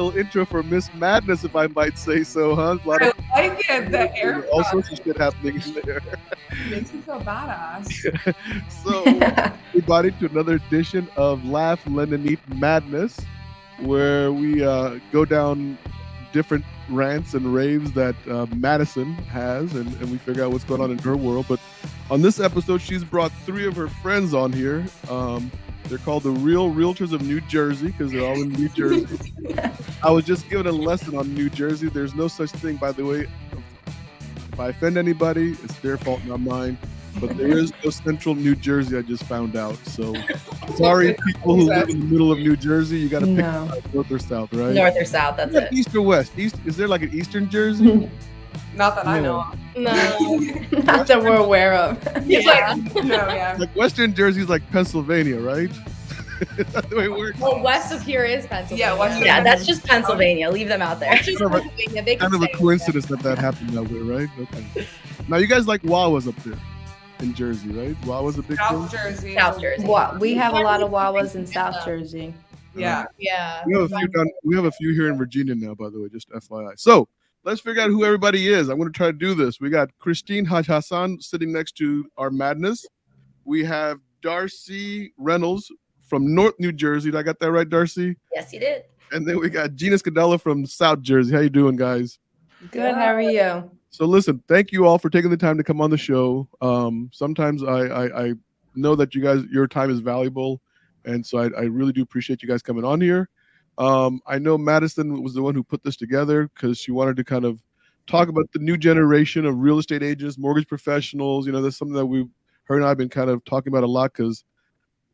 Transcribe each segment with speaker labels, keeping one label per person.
Speaker 1: little intro for Miss Madness, if I might say so, huh? A lot
Speaker 2: I
Speaker 1: of
Speaker 2: like it. The air
Speaker 1: all sorts of shit happening in there.
Speaker 2: makes you feel badass.
Speaker 1: So, everybody, to another edition of Laugh, Lend, and Eat Madness, where we go down different rants and raves that Madison has, and we figure out what's going on in her world. But on this episode, she's brought three of her friends on here. They're called the Real Realtors of New Jersey because they're all in New Jersey. I was just given a lesson on New Jersey. There's no such thing, by the way. If I offend anybody, it's their fault, not mine. But there is no central New Jersey, I just found out. So sorry, people who live in the middle of New Jersey. You got to pick north or south, right?
Speaker 3: North or south, that's it.
Speaker 1: East or west? East, is there like an Eastern Jersey?
Speaker 2: Not that I know of.
Speaker 3: No.
Speaker 4: Not that we're aware of.
Speaker 1: Like Western Jersey is like Pennsylvania, right? That's the way it works.
Speaker 3: Well, west of here is Pennsylvania.
Speaker 2: Yeah,
Speaker 3: that's just Pennsylvania. Leave them out there.
Speaker 1: Kind of a coincidence that happened that way, right? Okay. Now you guys like Wawa's up there in Jersey, right? Wawa's a big
Speaker 2: South
Speaker 1: thing.
Speaker 2: Jersey.
Speaker 3: South Jersey.
Speaker 4: We have a lot of Wawas in South Jersey.
Speaker 2: Yeah.
Speaker 1: We have a few here in Virginia now, by the way, just FYI. So let's figure out who everybody is. I'm going to try to do this. We got Christine Hassan sitting next to our Madness. We have Darcy Reynolds from North New Jersey. Did I got that right, Darcy?
Speaker 3: Yes, you did.
Speaker 1: And then we got Gina Scadella from South Jersey. How you doing, guys?
Speaker 4: Good. How are you?
Speaker 1: So listen, thank you all for taking the time to come on the show. Sometimes I know that your time is valuable, and so I really do appreciate you guys coming on here. I know Madison was the one who put this together because she wanted to kind of talk about the new generation of real estate agents, mortgage professionals. You know, that's something that her and I have been kind of talking about a lot because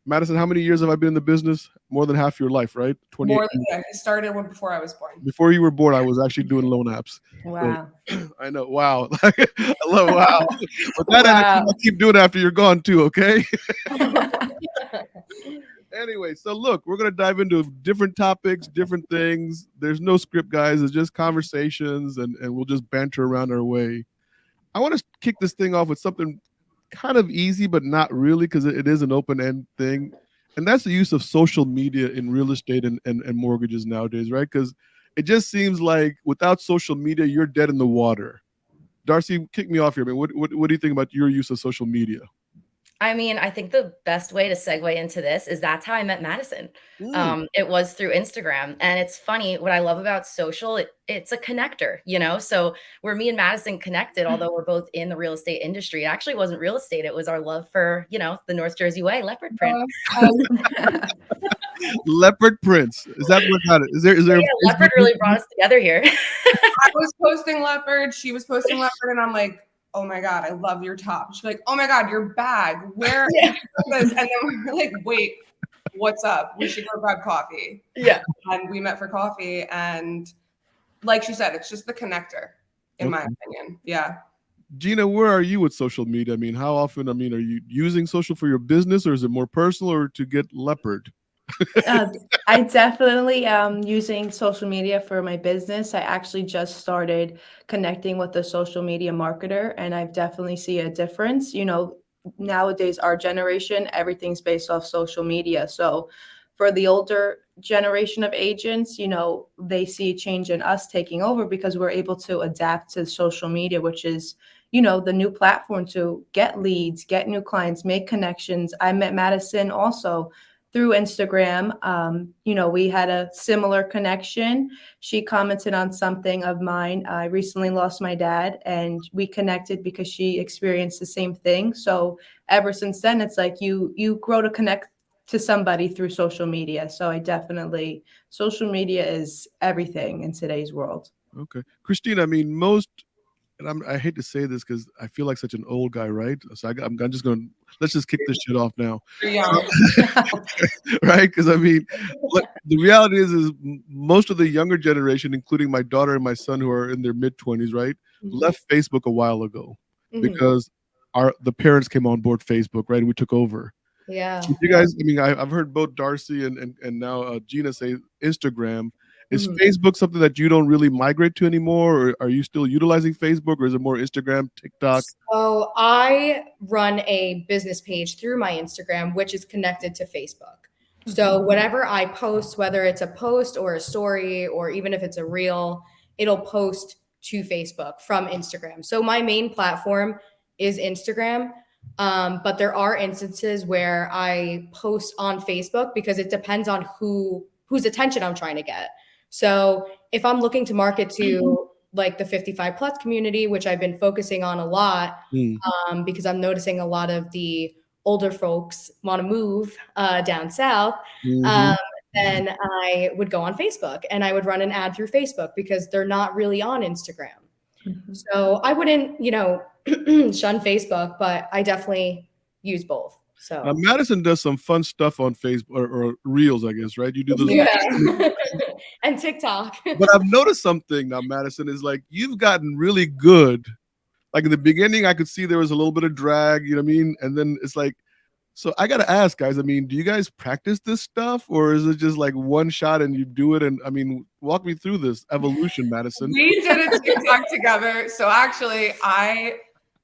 Speaker 1: Madison, how many years have I been in the business? More than half your life, right? 28.
Speaker 2: More than that. I started before I was born.
Speaker 1: Before you were born, I was actually doing loan apps.
Speaker 4: Wow.
Speaker 1: So, I know. Wow. I love wow. But that attitude, I'll keep doing after you're gone too, okay? Anyway, so look, we're going to dive into different topics, different things. There's no script, guys. It's just conversations, and we'll just banter around our way. I want to kick this thing off with something kind of easy, but not really, because it is an open-end thing. And that's the use of social media in real estate and mortgages nowadays, right? Because it just seems like without social media, you're dead in the water. Darcy, kick me off here, man. What do you think about your use of social media?
Speaker 3: I mean, I think the best way to segue into this is that's how I met Madison. It was through Instagram. And it's funny, what I love about social, it's a connector, you know? So where me and Madison connected, although we're both in the real estate industry, it actually wasn't real estate. It was our love for, you know, the North Jersey way, leopard print.
Speaker 1: Leopard prints. Is that what got it? Is there
Speaker 3: leopard really brought us together here.
Speaker 2: I was posting leopard. She was posting leopard. And I'm like, oh my God, I love your top. She's like, oh my God, your bag. Where is this? And then we were like, wait, what's up? We should go grab coffee.
Speaker 3: Yeah.
Speaker 2: And we met for coffee. And like she said, it's just the connector, in my opinion. Yeah.
Speaker 1: Gina, where are you with social media? I mean, how often, are you using social for your business, or is it more personal, or to get leopard?
Speaker 4: I definitely am using social media for my business. I actually just started connecting with a social media marketer, and I definitely see a difference. You know, nowadays, our generation, everything's based off social media. So for the older generation of agents, you know, they see a change in us taking over because we're able to adapt to social media, which is, you know, the new platform to get leads, get new clients, make connections. I met Madison also through Instagram. You know, we had a similar connection. She commented on something of mine. I recently lost my dad, and we connected because she experienced the same thing. So ever since then, it's like you grow to connect to somebody through social media. So social media is everything in today's world.
Speaker 1: Okay. Christine, I mean, and I hate to say this because I feel like such an old guy, right? So I'm just going to, let's just kick this shit off now. Right? Because I mean, the reality is most of the younger generation, including my daughter and my son who are in their mid-20s, right, left Facebook a while ago because the parents came on board Facebook, right? And we took over.
Speaker 3: Yeah.
Speaker 1: You guys, I mean, I've heard both Darcy and now Gina say Instagram. Is Facebook something that you don't really migrate to anymore, or are you still utilizing Facebook, or is it more Instagram, TikTok?
Speaker 5: So I run a business page through my Instagram, which is connected to Facebook. So whatever I post, whether it's a post or a story, or even if it's a reel, it'll post to Facebook from Instagram. So my main platform is Instagram. But there are instances where I post on Facebook because it depends on whose attention I'm trying to get. So if I'm looking to market to like the 55 plus community, which I've been focusing on a lot, because I'm noticing a lot of the older folks want to move down south, then I would go on Facebook and I would run an ad through Facebook because they're not really on Instagram. So I wouldn't, shun Facebook, but I definitely use both. So
Speaker 1: Madison does some fun stuff on Facebook or Reels, I guess, right? You do those.
Speaker 5: yeah. And TikTok.
Speaker 1: But I've noticed something now, Madison, is like you've gotten really good. Like in the beginning, I could see there was a little bit of drag, you know what I mean? And then it's like, so I got to ask, guys, I mean, do you guys practice this stuff or is it just like one shot and you do it? And I mean, walk me through this evolution, Madison.
Speaker 2: We did a TikTok together. So actually,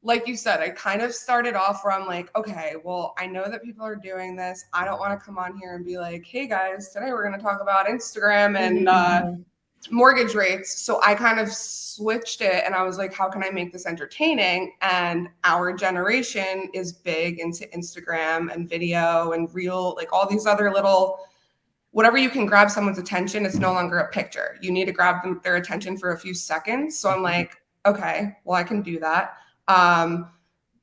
Speaker 2: like you said, I kind of started off where I'm like, okay, well, I know that people are doing this. I don't want to come on here and be like, hey guys, today we're going to talk about Instagram and mortgage rates. So I kind of switched it and I was like, how can I make this entertaining? And our generation is big into Instagram and video and reel, like all these other little, whatever you can grab someone's attention, it's no longer a picture. You need to grab their attention for a few seconds. So I'm like, okay, well, I can do that.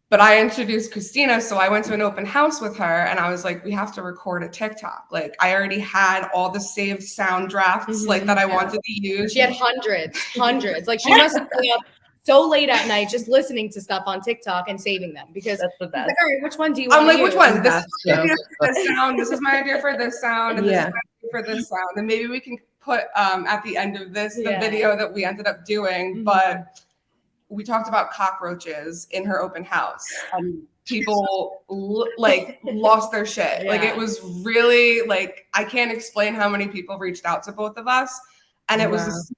Speaker 2: But I introduced Christina, so I went to an open house with her and I was like, we have to record a TikTok. Like I already had all the saved sound drafts like that I wanted to use.
Speaker 5: She had hundreds. Like she must have been up so late at night just listening to stuff on TikTok and saving them because
Speaker 3: that's the best.
Speaker 5: Like, all right, which one do you want?
Speaker 2: I'm like,
Speaker 5: use?
Speaker 2: which one? This is my idea for this sound. This is my idea for this sound. And this is my idea for this sound. And maybe we can put at the end of this the video that we ended up doing. But we talked about cockroaches in her open house. People like lost their shit. Like it was really like, I can't explain how many people reached out to both of us. And it was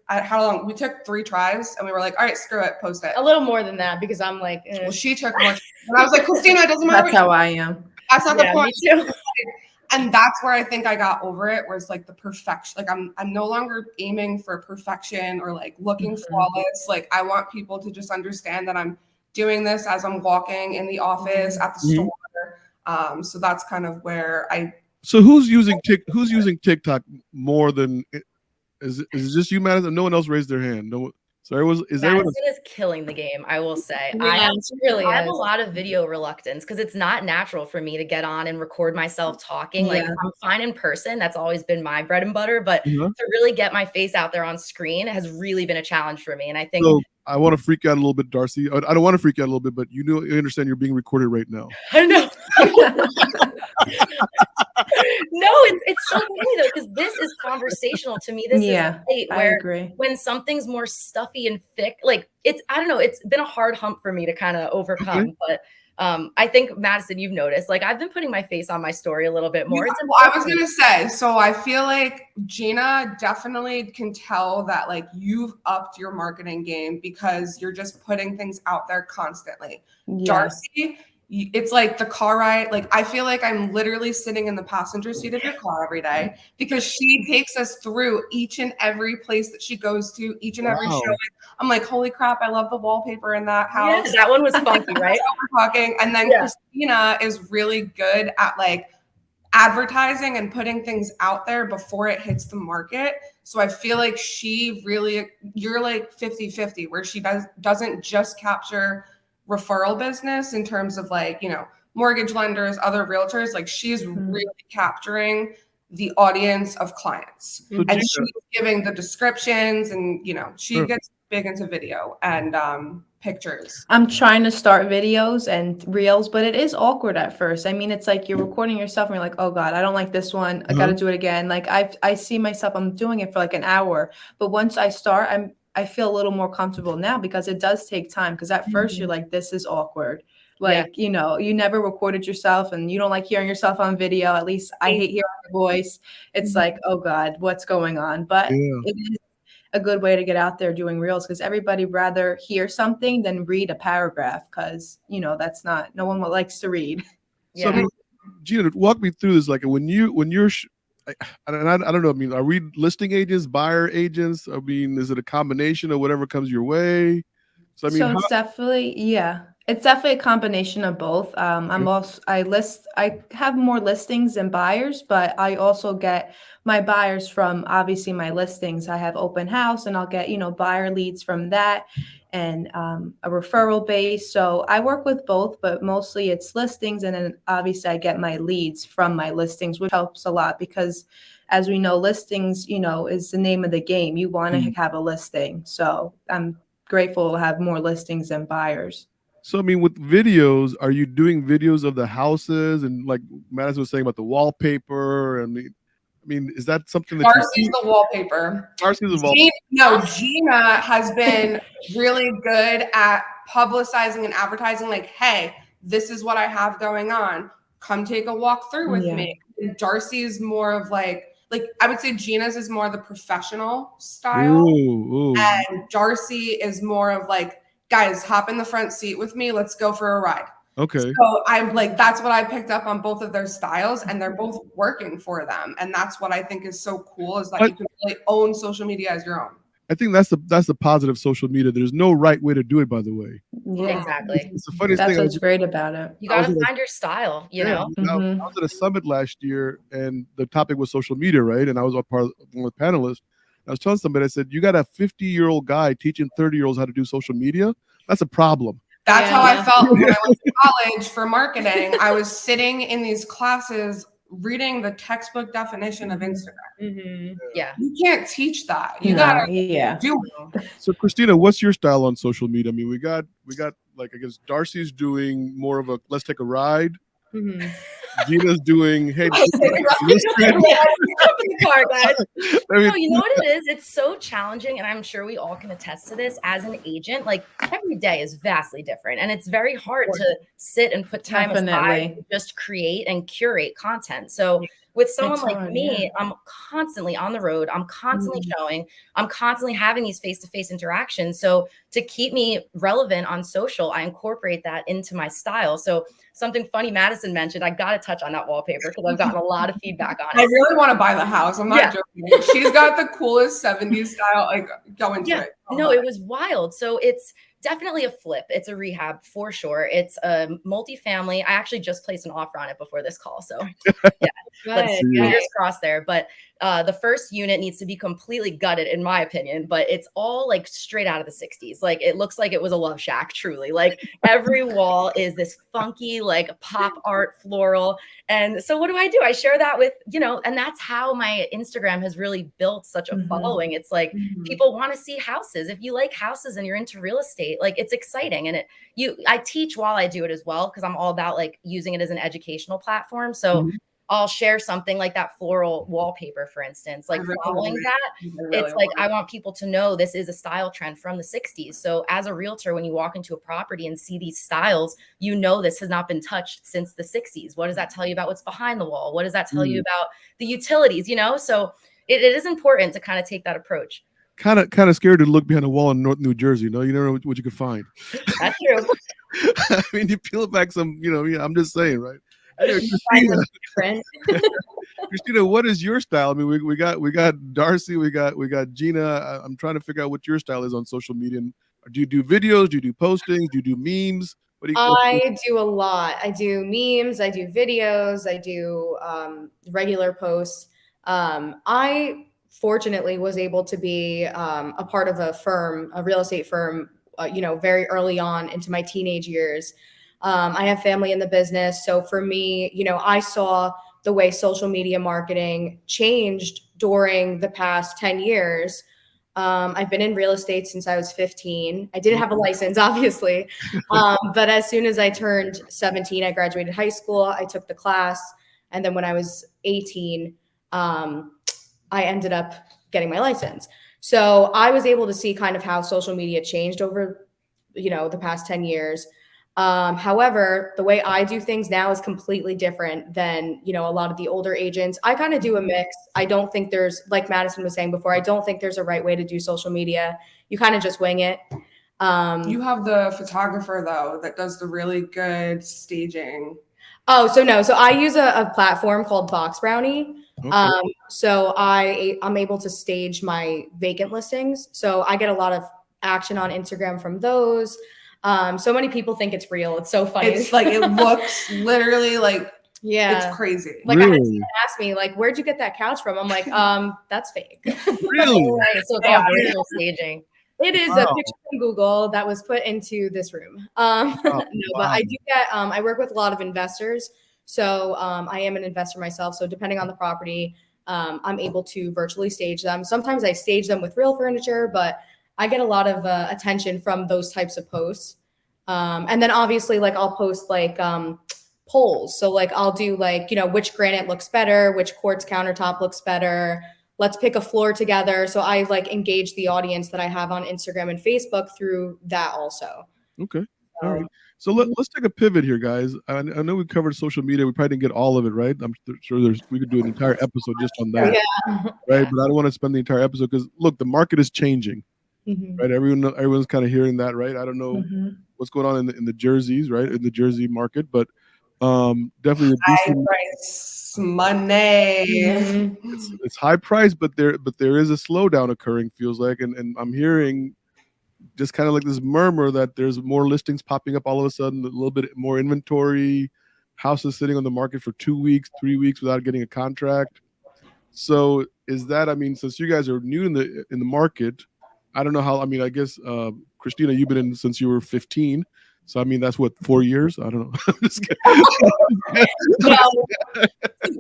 Speaker 2: how long? We took 3 tries and we were like, all right, screw it, post it.
Speaker 5: A little more than that because I'm like,
Speaker 2: well, she took more. And I was like, Christina, it doesn't matter.
Speaker 4: That's how I am.
Speaker 2: That's not the point.
Speaker 5: Me too.
Speaker 2: And that's where I think I got over it, where it's like the perfection. Like I'm no longer aiming for perfection or like looking flawless. Like I want people to just understand that I'm doing this as I'm walking in the office, at the store. So that's kind of where I.
Speaker 1: So who's using TikTok more than? Is it just you, Madison? No one else raised their hand. No. So
Speaker 3: Madison is killing the game, I will say.
Speaker 5: Yeah,
Speaker 3: I have a lot of video reluctance because it's not natural for me to get on and record myself talking. Like I'm fine in person. That's always been my bread and butter. But to really get my face out there on screen has really been a challenge for me. And I think
Speaker 1: I want to freak out a little bit, Darcy. I don't want to freak out a little bit, but you understand you're being recorded right now.
Speaker 5: I know.
Speaker 3: No, it's so funny though, because this is conversational to me. This is great, where
Speaker 4: I agree.
Speaker 3: When something's more stuffy and thick, like I don't know, it's been a hard hump for me to kind of overcome. But I think, Madison, you've noticed, like I've been putting my face on my story a little bit more.
Speaker 2: Yeah, well, I was gonna say, so I feel like Gina definitely can tell that like you've upped your marketing game because you're just putting things out there constantly. Darcy, it's like the car ride. Like I feel like I'm literally sitting in the passenger seat of your car every day because she takes us through each and every place that she goes to, each and every show. I'm like, holy crap, I love the wallpaper in that house.
Speaker 3: Yeah, that one was funky, right?
Speaker 2: We're talking. And then Christina is really good at like advertising and putting things out there before it hits the market. So I feel like you're like 50-50 where she doesn't just capture referral business in terms of like, mortgage lenders, other realtors. Like she's really capturing the audience of clients and she's giving the descriptions and, she gets big into video and pictures.
Speaker 4: I'm trying to start videos and reels, but it is awkward at first. I mean, it's like you're recording yourself and you're like, oh God, I don't like this one. I got to do it again. Like I see myself, I'm doing it for like an hour, but once I start, I feel a little more comfortable now because it does take time. Because at first you're like, this is awkward. Like, you never recorded yourself and you don't like hearing yourself on video. At least I hate hearing your voice. It's like, oh God, what's going on? But it is a good way to get out there doing reels because everybody rather hear something than read a paragraph because, that's no one likes to read.
Speaker 1: So Gina, walk me through this. Like when you're, I don't know. I mean, are we listing agents, buyer agents? I mean, is it a combination of whatever comes your way? So I mean,
Speaker 4: So it's definitely, yeah, it's definitely a combination of both. I have more listings than buyers, but I also get my buyers from obviously my listings. I have open house and I'll get, buyer leads from that and a referral base. So I work with both, but mostly it's listings. And then obviously I get my leads from my listings, which helps a lot because as we know, listings, is the name of the game. You want to have a listing. So I'm grateful to have more listings than buyers.
Speaker 1: So I mean, with videos, are you doing videos of the houses and like Madison was saying about the wallpaper? And I mean, is that something that
Speaker 2: Darcy's the wallpaper.
Speaker 1: Darcy's the wallpaper.
Speaker 2: Gina has been really good at publicizing and advertising. Like, hey, this is what I have going on. Come take a walk through with me. And Darcy's more of like I would say Gina's is more the professional style, and Darcy is more of like, guys, hop in the front seat with me. Let's go for a ride.
Speaker 1: Okay.
Speaker 2: So I'm like, that's what I picked up on both of their styles, and they're both working for them. And that's what I think is so cool is that you can really own social media as your own.
Speaker 1: I think that's the positive social media. There's no right way to do it, by the way.
Speaker 4: Yeah,
Speaker 3: exactly.
Speaker 1: It's the funniest thing.
Speaker 4: That's what's great about it.
Speaker 3: You got to find your style, you know?
Speaker 1: I was at a summit last year and the topic was social media, right? And I was a part of one of the panelists. I was telling somebody, I said, you got a 50-year-old guy teaching 30-year-olds how to do social media? That's a problem.
Speaker 2: That's how I felt when I went to college for marketing. I was sitting in these classes reading the textbook definition of Instagram.
Speaker 3: Yeah.
Speaker 2: You can't teach that. You gotta do it.
Speaker 1: So Christina, what's your style on social media? I mean, we got like, I guess Darcy's doing more of a let's take a ride. Gina's doing, hey,
Speaker 3: No, you know what it is? It's so challenging, and I'm sure we all can attest to this as an agent. Like every day is vastly different, and it's very hard to sit and put time aside to just create and curate content. So with someone like me, I'm constantly on the road. I'm constantly showing. I'm constantly having these face-to-face interactions. So to keep me relevant on social, I incorporate that into my style. So something funny Madison mentioned, I got to touch on that wallpaper because I've gotten a lot of feedback on it.
Speaker 2: I really want to buy the house. I'm not joking. She's got the coolest 70s style. Like, go into it.
Speaker 3: No, it was wild. So it's definitely a flip. It's a rehab for sure. It's a multifamily. I actually just placed an offer on it before this call. So fingers crossed there. But the first unit needs to be completely gutted, in my opinion. But it's all like straight out of the 60s. Like it looks like it was a love shack, truly. Like every wall is this funky, like pop art floral. And so what do? I share that with, and that's how my Instagram has really built such a following. It's like people want to see houses. If you like houses and you're into real estate, like it's exciting. And I teach while I do it as well, because I'm all about like using it as an educational platform. So I'll share something like that floral wallpaper, for instance, like following that. It's like, I want people to know this is a style trend from the 60s. So as a realtor, when you walk into a property and see these styles, this has not been touched since the 60s. What does that tell you about what's behind the wall? What does that tell you about the utilities, So it is important to kind of take that approach.
Speaker 1: Kind of scared to look behind a wall in North New Jersey. You never know what you could find.
Speaker 3: That's true.
Speaker 1: I mean, you peel back some, I'm just saying, right? Anyway, Christina, what is your style? I mean, we got Darcy, we got Gina. I'm trying to figure out what your style is on social media. Do you do videos? Do you do postings? Do you do memes?
Speaker 5: I do a lot. I do memes. I do videos. I do regular posts. I fortunately was able to be a part of a real estate firm, very early on into my teenage years. I have family in the business. So for me, I saw the way social media marketing changed during the past 10 years. I've been in real estate since I was 15. I didn't have a license, obviously. But as soon as I turned 17, I graduated high school. I took the class. And then when I was 18, I ended up getting my license. So I was able to see kind of how social media changed over, the past 10 years. However, the way I do things now is completely different than, a lot of the older agents. I kind of do a mix. I don't think there's, like Madison was saying before, I don't think there's a right way to do social media. You kind of just wing it.
Speaker 2: You have the photographer though, that does the really good staging.
Speaker 5: Oh, so no. So I use a platform called Box Brownie.
Speaker 1: Okay.
Speaker 5: So I'm able to stage my vacant listings. So I get a lot of action on Instagram from those. So many people think it's real. It's so funny.
Speaker 2: It's like it looks literally like
Speaker 5: yeah,
Speaker 2: it's crazy.
Speaker 5: like I had
Speaker 1: Really?
Speaker 5: someone ask me, like, where'd you get that couch from? I'm like, that's fake.
Speaker 1: Really?
Speaker 3: Right, so it's all virtual staging.
Speaker 5: It is a picture from Google that was put into this room. No, but I do get, I work with a lot of investors. So I am an investor myself. So depending on the property, I'm able to virtually stage them. Sometimes I stage them with real furniture, but I get a lot of attention from those types of posts. And then obviously, like, I'll post like polls. So like I'll do like, which granite looks better, which quartz countertop looks better. Let's pick a floor together. So I like engage the audience that I have on Instagram and Facebook through that also.
Speaker 1: Okay. All right. So let's take a pivot here, guys. I know we covered social media. We probably didn't get all of it, right? I'm sure we could do an entire episode just on that, right? But I don't want to spend the entire episode because look, the market is changing, right? Everyone's kind of hearing that, right? I don't know what's going on in the jerseys, right? In the jersey market, but definitely
Speaker 2: high price money.
Speaker 1: It's high price, but there is a slowdown occurring. Feels like, and I'm hearing just kind of like this murmur that there's more listings popping up all of a sudden, a little bit more inventory, houses sitting on the market for 2 weeks, 3 weeks without getting a contract. So is that? I mean, since you guys are new in the market, I don't know how. I mean, I guess Christina, you've been in since you were 15. So I mean, that's what, 4 years? I don't know. I'm just kidding.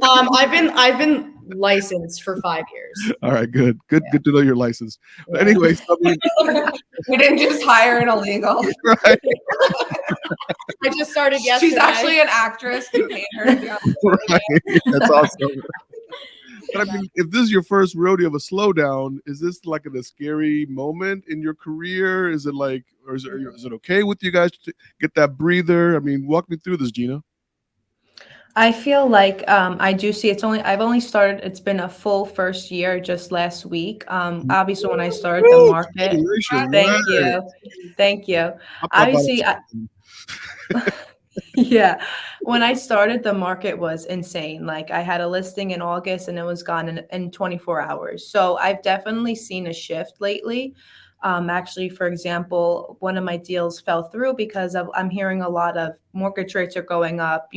Speaker 5: I've been licensed for 5 years.
Speaker 1: All right, good to know you're licensed. But anyway, so, I mean,
Speaker 2: we didn't just hire an illegal.
Speaker 1: Right.
Speaker 5: I just started yesterday.
Speaker 2: She's actually an actress. We paid her to be on
Speaker 1: right. That's awesome. But I mean, if this is your first rodeo of a slowdown, is this like a scary moment in your career? Is it like, or is it okay with you guys to get that breather? I mean, walk me through this, Gina.
Speaker 4: I feel like I do see I've only started, it's been a full first year just last week. Obviously when I started the market, thank you. Obviously, yeah, when I started, the market was insane. Like I had a listing in August and it was gone in 24 hours. So I've definitely seen a shift lately. Actually, for example, one of my deals fell through because I'm hearing a lot of mortgage rates are going up,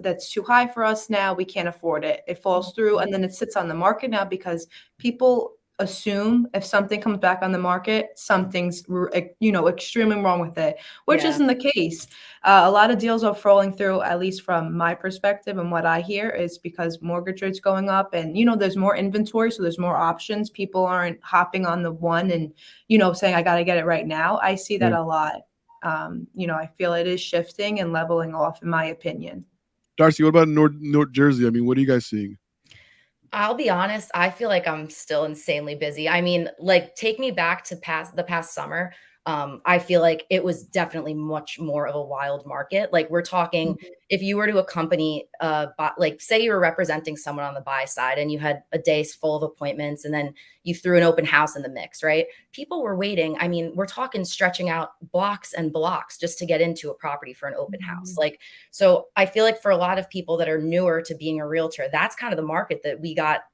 Speaker 4: that's too high for us now. We can't afford it. It falls through and then it sits on the market now because people assume if something comes back on the market, something's, extremely wrong with it, which isn't the case. A lot of deals are falling through, at least from my perspective, and what I hear is because mortgage rates going up and, there's more inventory, so there's more options. People aren't hopping on the one and, saying, I got to get it right now. I see that a lot. I feel it is shifting and leveling off, in my opinion.
Speaker 1: Darcy, what about North Jersey? I mean, what are you guys seeing?
Speaker 3: I'll be honest, I feel like I'm still insanely busy. I mean, like, take me back to the past summer. I feel like it was definitely much more of a wild market. Like we're talking, if you were to accompany, like say you were representing someone on the buy side and you had a day full of appointments and then you threw an open house in the mix, right? People were waiting. I mean, we're talking stretching out blocks and blocks just to get into a property for an open house. Like, so I feel like for a lot of people that are newer to being a realtor, that's kind of the market that we got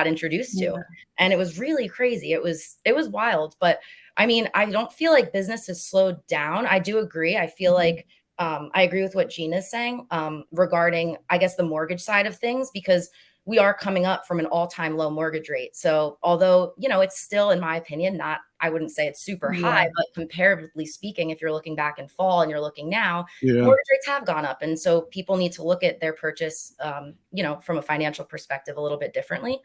Speaker 3: introduced to. And it was really crazy. It was wild, but I mean, I don't feel like business has slowed down. I do agree. I feel like I agree with what Gina's saying regarding, I guess, the mortgage side of things, because we are coming up from an all-time low mortgage rate. So although, it's still, in my opinion, I wouldn't say it's super high, but comparatively speaking, if you're looking back in fall and you're looking now, mortgage rates have gone up. And so people need to look at their purchase, from a financial perspective a little bit differently.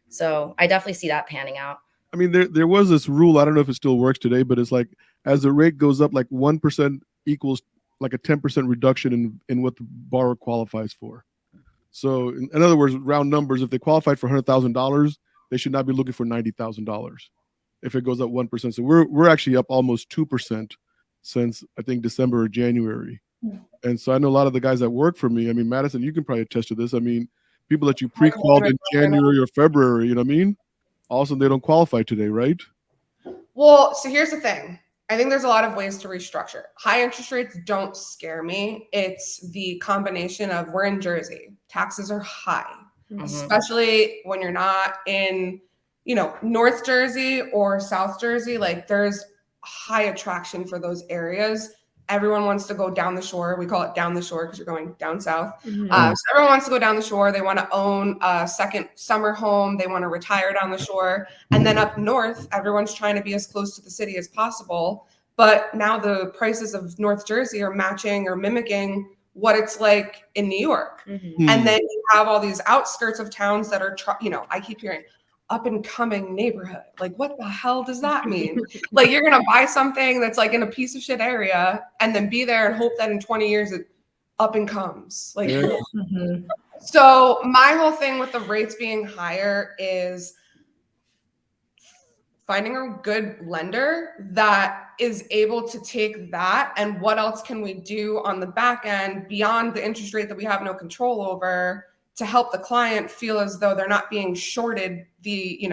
Speaker 3: So I definitely see that panning out.
Speaker 1: I mean, there was this rule. I don't know if it still works today, but it's like as the rate goes up, like 1% equals like a 10% reduction in what the borrower qualifies for. So in other words, round numbers, if they qualified for $100,000, they should not be looking for $90,000 if it goes up 1%. So we're actually up almost 2% since I think December or January. And so I know a lot of the guys that work for me. I mean, Madison, you can probably attest to this. I mean, people that you pre-qualified in January or February, you know what I mean? Also, they don't qualify today, right?
Speaker 2: Well, so here's the thing. I think there's a lot of ways to restructure. High interest rates don't scare me. It's the combination of, we're in Jersey, taxes are high, especially when you're not in, North Jersey or South Jersey. Like, there's high attraction for those areas. Everyone wants to go down the shore. We call it down the shore because you're going down south. So everyone wants to go down the shore. They want to own a second summer home. They want to retire down the shore. And then up north, everyone's trying to be as close to the city as possible. But now the prices of North Jersey are matching or mimicking what it's like in New York. And then you have all these outskirts of towns that are, I keep hearing, up and coming neighborhood. Like, what the hell does that mean? Like, you're going to buy something that's like in a piece of shit area and then be there and hope that in 20 years it up and comes. Like, so my whole thing with the rates being higher is finding a good lender that is able to take that, and what else can we do on the back end beyond the interest rate that we have no control over, to help the client feel as though they're not being shorted the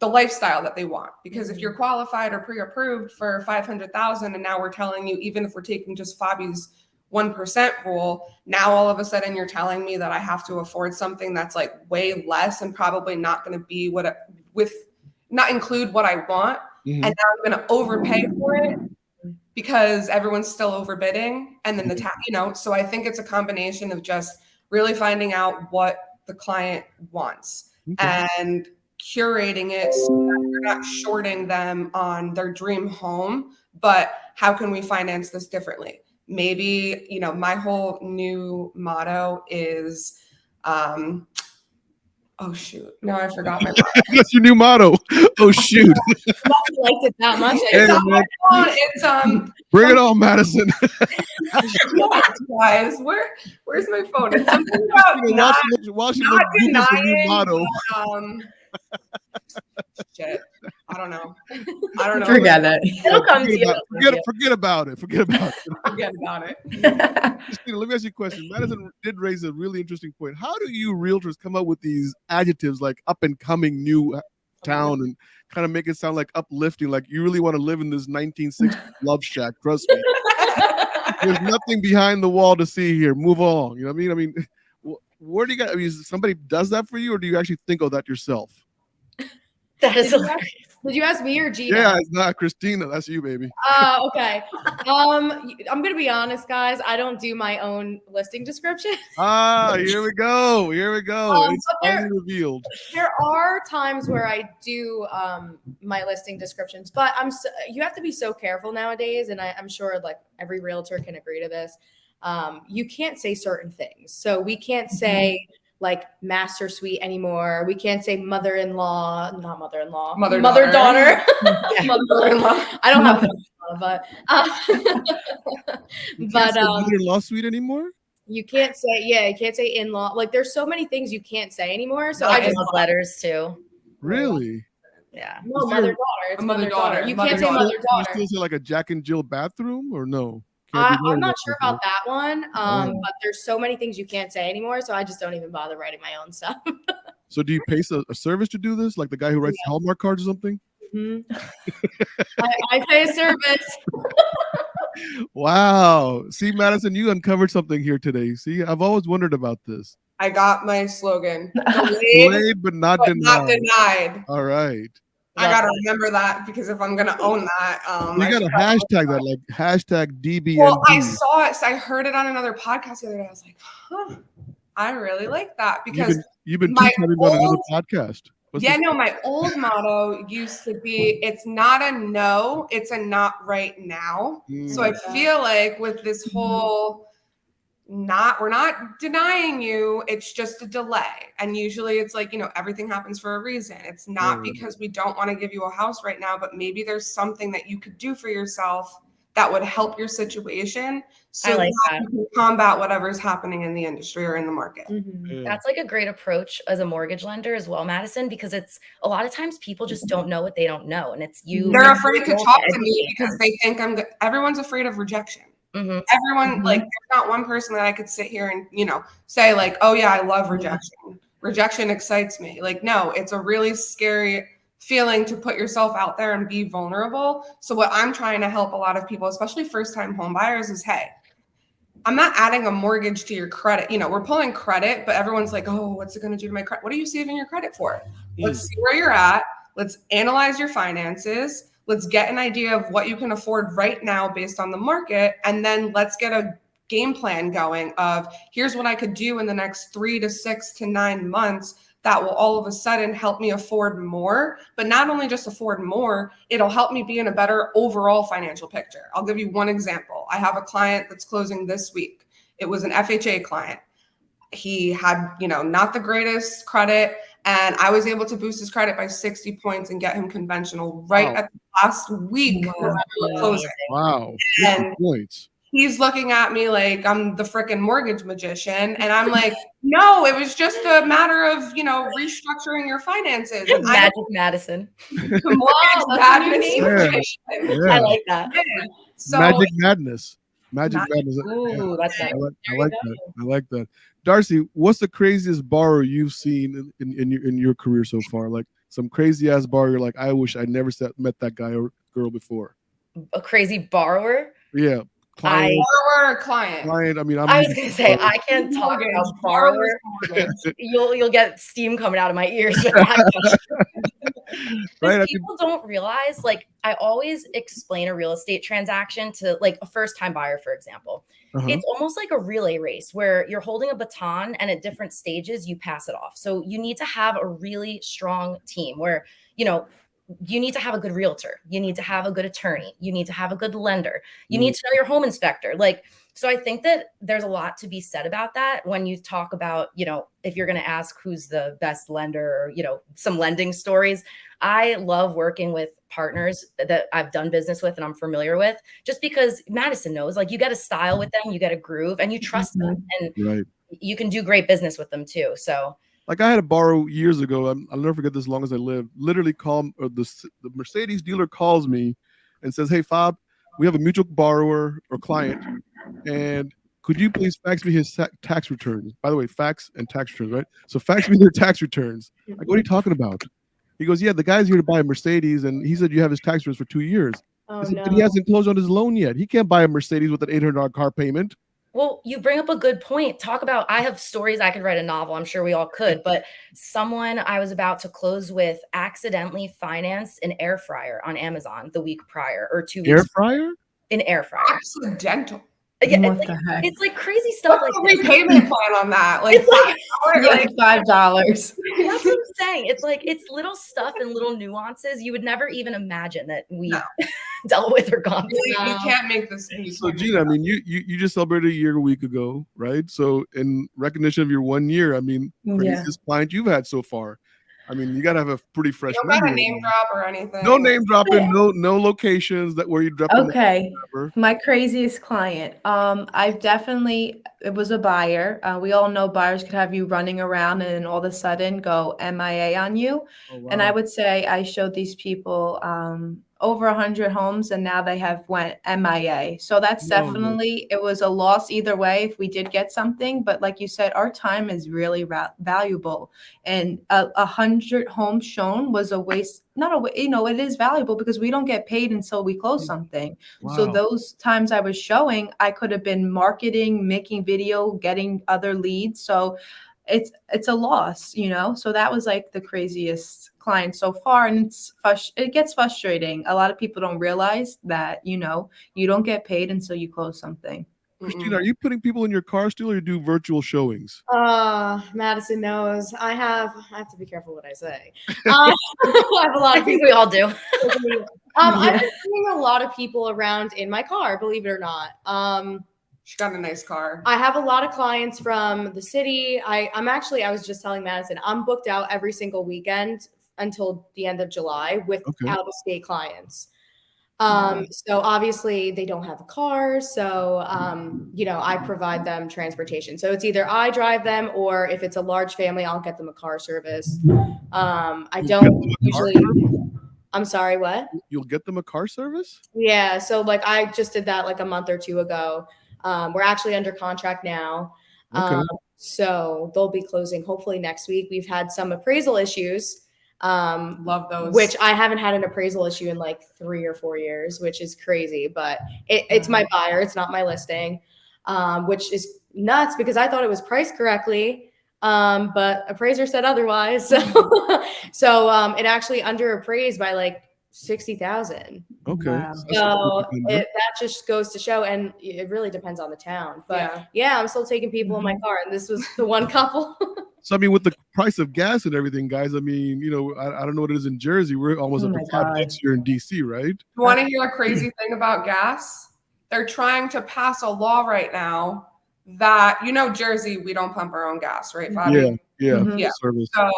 Speaker 2: lifestyle that they want. Because if you're qualified or pre-approved for 500,000, and now we're telling you, even if we're taking just Fobby's 1% rule, now all of a sudden you're telling me that I have to afford something that's like way less and probably not going to be not include what I want. And now I'm going to overpay for it because everyone's still overbidding. And then so I think it's a combination of just really finding out what the client wants and curating it so that you're not shorting them on their dream home, but how can we finance this differently? Maybe, my whole new motto is, oh shoot, now I forgot my motto.
Speaker 1: That's your new motto. Oh shoot.
Speaker 5: Nothing liked it that much.
Speaker 2: It's
Speaker 1: bring it on, Madison.
Speaker 2: guys, where's my phone? It's something about not denying. Shit. I don't know.
Speaker 4: Forget it.
Speaker 3: It'll come to you.
Speaker 1: Forget about it.
Speaker 2: Forget about it.
Speaker 1: Christina, let me ask you a question. Madison did raise a really interesting point. How do you realtors come up with these adjectives like up and coming new town and kind of make it sound like uplifting, like you really want to live in this 1960s love shack? Trust me. There's nothing behind the wall to see here. Move along. You know what I mean? Where do you got? Somebody does that for you, or do you actually think of that yourself?
Speaker 3: That is hilarious.
Speaker 5: Did you ask me or Gina?
Speaker 1: Yeah, it's not Christina. That's you, baby.
Speaker 5: Okay. I'm gonna be honest, guys. I don't do my own listing description.
Speaker 1: Here we go. It's finally revealed.
Speaker 5: There are times where I do my listing descriptions, but you have to be so careful nowadays, and I'm sure like every realtor can agree to this. You can't say certain things. So we can't say like master suite anymore. We can't say mother-in-law, not mother-in-law, mother-daughter. Mother-in-law. I don't have but
Speaker 1: mother-in-law suite anymore?
Speaker 5: You can't say in-law. Like there's so many things you can't say anymore. So
Speaker 3: I just love letters too.
Speaker 1: Really?
Speaker 3: Yeah.
Speaker 5: No, mother-daughter. It's mother-daughter. You can't say mother-daughter.
Speaker 1: You still say like a Jack and Jill bathroom or no?
Speaker 5: I'm not sure about that one, but there's so many things you can't say anymore, so I just don't even bother writing my own stuff.
Speaker 1: So do you pay a service to do this, like the guy who writes Hallmark cards or something?
Speaker 5: I pay a service.
Speaker 1: Wow. See, Madison, you uncovered something here today. See, I've always wondered about this.
Speaker 2: I got my slogan.
Speaker 1: Delayed but not denied. All right.
Speaker 2: I gotta remember that, because if I'm gonna own that,
Speaker 1: you gotta hashtag that, like hashtag DBND.
Speaker 2: Well, I saw it. So I heard it on another podcast the other day. I was like, I really like that, because
Speaker 1: you've been talking about another podcast.
Speaker 2: My old motto used to be, it's not a no, it's a not right now. So I feel like with this whole we're not denying you, it's just a delay. And usually it's like, everything happens for a reason. It's not because we don't want to give you a house right now, but maybe there's something that you could do for yourself that would help your situation, so that you can combat whatever's happening in the industry or in the market.
Speaker 3: That's like a great approach as a mortgage lender as well, Madison, because it's a lot of times people just don't know what they don't know. And it's you.
Speaker 2: They're afraid to talk to me because they think everyone's afraid of rejection. Everyone, like, there's not one person that I could sit here and, say like, oh yeah, I love rejection. Rejection excites me. Like, no, it's a really scary feeling to put yourself out there and be vulnerable. So what I'm trying to help a lot of people, especially first-time home buyers, is, hey, I'm not adding a mortgage to your credit. You know, we're pulling credit, but everyone's like, oh, what's it going to do to my credit? What are you saving your credit for? Let's see where you're at. Let's analyze your finances. Let's get an idea of what you can afford right now based on the market. And then let's get a game plan going of, here's what I could do in the next 3 to 6 to 9 months that will all of a sudden help me afford more, but not only just afford more, it'll help me be in a better overall financial picture. I'll give you one example. I have a client that's closing this week. It was an FHA client. He had, you know, not the greatest credit, and I was able to boost his credit by 60 points and get him conventional right at the last week of closing.
Speaker 1: Wow, 60 points.
Speaker 2: He's looking at me like I'm the freaking mortgage magician. And I'm like, no, it was just a matter of, you know, restructuring your finances. And
Speaker 3: Magic Madison.
Speaker 2: Wow, that's a new name.
Speaker 1: Yeah.
Speaker 3: I like that.
Speaker 2: So,
Speaker 1: Magic Madness. Magic Madness.
Speaker 3: Ooh, that's better.
Speaker 1: I like that. I like that. Darcy, what's the craziest borrower you've seen in your career so far? Like some crazy ass borrower, you're like, I wish I never met that guy or girl before.
Speaker 3: A crazy borrower?
Speaker 1: Yeah.
Speaker 2: Borrower or client?
Speaker 1: Client. I mean,
Speaker 3: I was gonna say I can't talk about borrower. You'll get steam coming out of my ears. Right? People don't realize, like, I always explain a real estate transaction to like a first-time buyer, for example. It's almost like a relay race where you're holding a baton and at different stages you pass it off. So you need to have a really strong team where, you know, you need to have a good realtor. You need to have a good attorney. You need to have a good lender. You need to know your home inspector. Like, so I think that there's a lot to be said about that when you talk about, you know, if you're going to ask who's the best lender or, you know, some lending stories. I love working with partners that I've done business with and I'm familiar with, just because Madison knows, like, you get a style with them, you get a groove, and you trust them, and you can do great business with them too. So,
Speaker 1: like, I had a borrow years ago. I'll never forget this as long as I live. Literally, the Mercedes dealer calls me and says, "Hey, Fob, we have a mutual borrower or client, and could you please fax me his tax returns?" By the way, fax and tax returns, right? So fax me their tax returns. I go, "What are you talking about?" He goes, "Yeah, the guy's here to buy a Mercedes, and he said you have his tax returns for 2 years." I said, "But he hasn't closed on his loan yet. He can't buy a Mercedes with an $800 car payment."
Speaker 3: Well, you bring up a good point. Talk about, I have stories. I could write a novel. I'm sure we all could, but someone I was about to close with accidentally financed an air fryer on Amazon the week prior or 2 weeks.
Speaker 1: Air fryer?
Speaker 3: An air fryer.
Speaker 2: Accidental.
Speaker 3: Yeah, it's like crazy stuff.
Speaker 2: What's
Speaker 3: like
Speaker 2: the repayment plan on that? Like,
Speaker 4: it's like $5.
Speaker 3: That's what I'm saying. It's like, it's little stuff and little nuances you would never even imagine that we've dealt with or gone through.
Speaker 2: You can't make this.
Speaker 1: So Gina, I mean, you just celebrated a year a week ago, right? So in recognition of your 1 year, I mean, craziest client you've had so far. I mean, you gotta have a pretty fresh.
Speaker 2: You don't got a name drop or anything.
Speaker 1: No name dropping, no locations that where you drop.
Speaker 4: Okay, my craziest client. I've definitely, it was a buyer. We all know buyers could have you running around and then all of a sudden go MIA on you. Oh, wow. And I would say I showed these people over 100 homes, and now they have went MIA. So that's definitely, it was a loss either way if we did get something. But like you said, our time is really valuable, and 100 homes shown was a waste. Not a, you know, it is valuable because we don't get paid until we close something. Wow. So those times I was showing, I could have been marketing, making video, getting other leads. So it's a loss, you know. So that was like the craziest client so far, and it gets frustrating. A lot of people don't realize that, you know, you don't get paid until you close something.
Speaker 1: Christina, are you putting people in your car still, or you do virtual showings?
Speaker 5: Madison knows. I have to be careful what I say. I have a lot of people.
Speaker 3: We all do.
Speaker 5: I've been seeing a lot of people around in my car, believe it or not.
Speaker 2: She got a nice car.
Speaker 5: I have a lot of clients from the city. I was just telling Madison, I'm booked out every single weekend until the end of July with out-of-state clients. So obviously they don't have a car. So, you know, I provide them transportation. So it's either I drive them, or if it's a large family, I'll get them a car service. I don't usually. I'm sorry, what?
Speaker 1: You'll get them a car service?
Speaker 5: Yeah. So like I just did that like a month or two ago. We're actually under contract now. So they'll be closing hopefully next week. We've had some appraisal issues.
Speaker 2: Love those.
Speaker 5: Which I haven't had an appraisal issue in like 3 or 4 years, which is crazy, but it's my buyer. It's not my listing, which is nuts because I thought it was priced correctly. But appraiser said otherwise. So, it actually under appraised by like 60,000.
Speaker 1: Okay.
Speaker 4: Wow.
Speaker 5: So that just goes to show, and it really depends on the town. But yeah I'm still taking people in my car, and this was the one couple.
Speaker 1: So I mean, with the price of gas and everything, guys, I mean, you know, I don't know what it is in Jersey. We're almost up to $5 here in DC, right?
Speaker 2: You want to hear a crazy thing about gas? They're trying to pass a law right now that, you know, Jersey, we don't pump our own gas, right, Fobby?
Speaker 1: Yeah. Service.
Speaker 2: So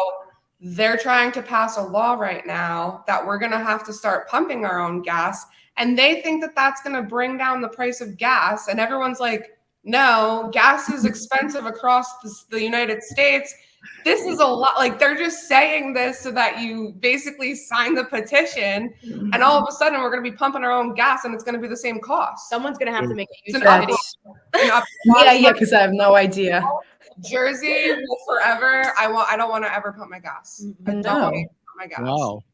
Speaker 2: they're trying to pass a law right now that we're going to have to start pumping our own gas. And they think that that's going to bring down the price of gas. And everyone's like, no, gas is expensive across the United States. This is a lot. Like, they're just saying this so that you basically sign the petition. And all of a sudden, we're going to be pumping our own gas, and it's going to be the same cost.
Speaker 5: Someone's going to have to make a YouTube
Speaker 4: video. Yeah, because I have no idea.
Speaker 2: Jersey will forever. I don't want to ever pump my gas. I don't want to pump my gas.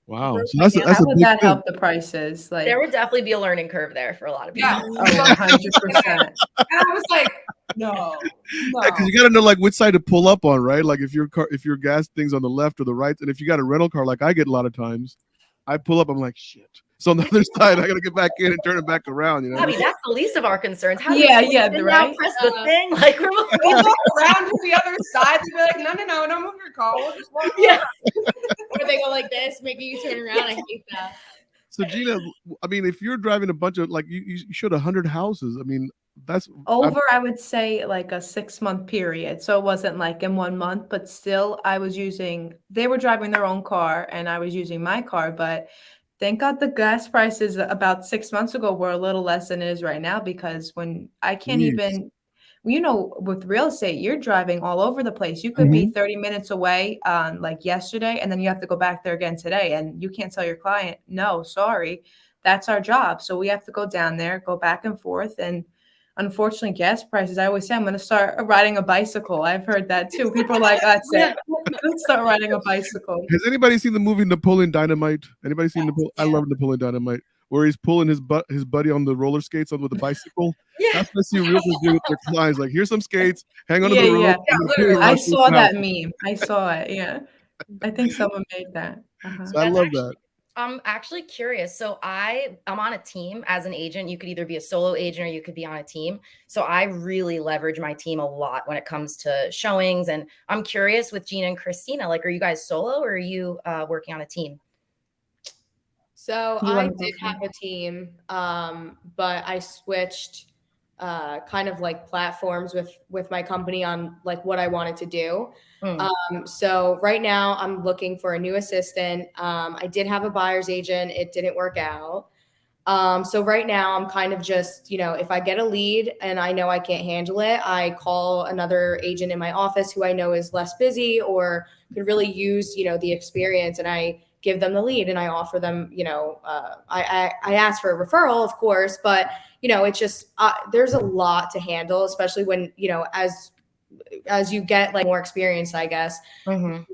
Speaker 1: Wow. So that's
Speaker 4: how
Speaker 1: a
Speaker 4: would
Speaker 1: big
Speaker 4: that
Speaker 1: thing.
Speaker 4: help the prices? Like,
Speaker 3: There would definitely be a learning curve there for a lot of people.
Speaker 2: Yeah.
Speaker 4: 100%.
Speaker 2: And I was like, no.
Speaker 1: Because you got to know like which side to pull up on, right? Like if your gas thing's on the left or the right, and if you got a rental car, like I get a lot of times, I pull up, I'm like, shit. So on the other side, I got to get back in and turn it back around. You know,
Speaker 3: I mean, that's the least of our concerns. How
Speaker 4: right?
Speaker 3: Press the thing. Like we're
Speaker 2: we walk around to the other side and be like, no, don't move your car. We'll just walk.
Speaker 5: Or they go like this, making you turn around. I hate that.
Speaker 1: So Gina, I mean, if you're driving a bunch of like you showed 100 houses. I mean, that's
Speaker 4: over. I would say like a 6-month period. So it wasn't like in 1 month, but still, they were driving their own car, and I was using my car, but. Thank God the gas prices about 6 months ago were a little less than it is right now, because when I can't even, you know, with real estate, you're driving all over the place. You could be 30 minutes away like yesterday, and then you have to go back there again today, and you can't tell your client, no, sorry, that's our job. So we have to go down there, go back and forth. And unfortunately, gas prices, I always say I'm going to start riding a bicycle. I've heard that too. People are like, that's it. Let's start riding a bicycle.
Speaker 1: Has anybody seen the movie Napoleon Dynamite? Anybody seen Napoleon? I love Napoleon Dynamite, where he's pulling his buddy on the roller skates with the bicycle. That's what I see realtors do with their clients. Like, here's some skates, hang on to the rope.
Speaker 4: Yeah, I saw that meme. I saw it. Yeah. I think someone made that.
Speaker 1: So I love that.
Speaker 3: I'm actually curious. So I'm on a team as an agent. You could either be a solo agent or you could be on a team. So I really leverage my team a lot when it comes to showings. And I'm curious with Gina and Christina, like, are you guys solo or are you working on a team?
Speaker 5: So I did have a team, but I switched kind of like platforms with my company on like what I wanted to do. So right now I'm looking for a new assistant. I did have a buyer's agent. It didn't work out. So right now I'm kind of just, you know, if I get a lead and I know I can't handle it, I call another agent in my office who I know is less busy or could really use, you know, the experience, and I give them the lead and I offer them, you know, I ask for a referral, of course, but you know, it's just, there's a lot to handle, especially when, you know, as you get like more experience, I guess, you